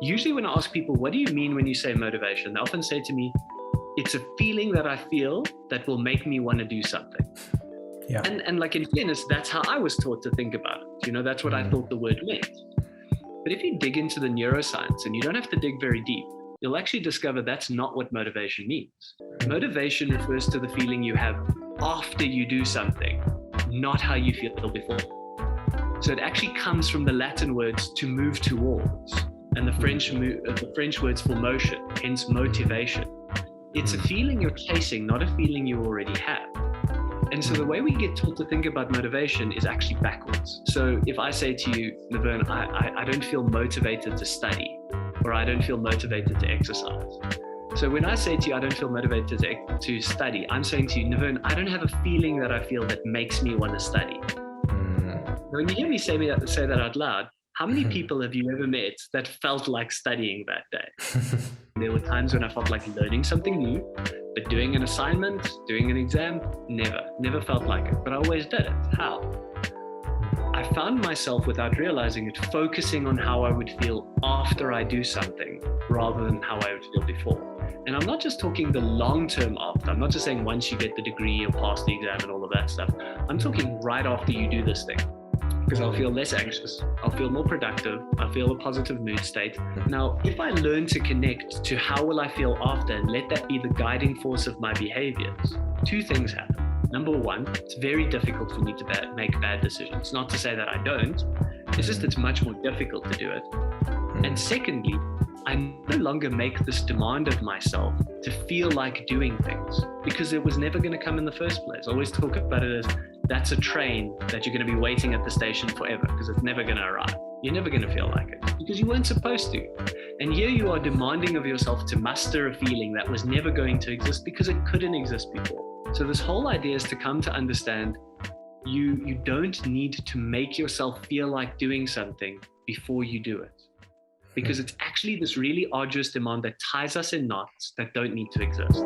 Usually when I ask people, what do you mean when you say motivation? They often say to me, it's a feeling that I feel that will make me want to do something. Yeah. And like in fairness, that's how I was taught to think about it. That's what I thought the word meant. But if you dig into the neuroscience, and you don't have to dig very deep, you'll actually discover that's not what motivation means. Motivation refers to the feeling you have after you do something, not how you feel before. So it actually comes from the Latin words to move towards, and the French words for motion, hence motivation. It's a feeling you're chasing, not a feeling you already have. And so the way we get taught to think about motivation is actually backwards. So if I say to you, Nevern, I don't feel motivated to study, or I don't feel motivated to exercise. So when I say to you, I don't feel motivated to study, I'm saying to you, Nevern, I don't have a feeling that I feel that makes me want to study. When you hear me say that out loud, how many people have you ever met that felt like studying that day? There were times when I felt like learning something new, but doing an assignment, doing an exam, never felt like it, but I always did it. How? I found myself, without realizing it, focusing on how I would feel after I do something rather than how I would feel before. And I'm not just talking the long-term after. I'm not just saying once you get the degree or pass the exam and all of that stuff. I'm talking right after you do this thing. Because I'll feel less anxious, I'll feel more productive, I'll feel a positive mood state. Now, if I learn to connect to how will I feel after and let that be the guiding force of my behaviors, two things happen. Number one, it's very difficult for me to make bad decisions. Not to say that I don't, it's just it's much more difficult to do it. And secondly, I no longer make this demand of myself to feel like doing things because it was never going to come in the first place. I always talk about it as that's a train that you're going to be waiting at the station forever because it's never going to arrive. You're never going to feel like it because you weren't supposed to. And here you are demanding of yourself to muster a feeling that was never going to exist because it couldn't exist before. So this whole idea is to come to understand you don't need to make yourself feel like doing something before you do it. Because it's actually this really arduous demand that ties us in knots that don't need to exist.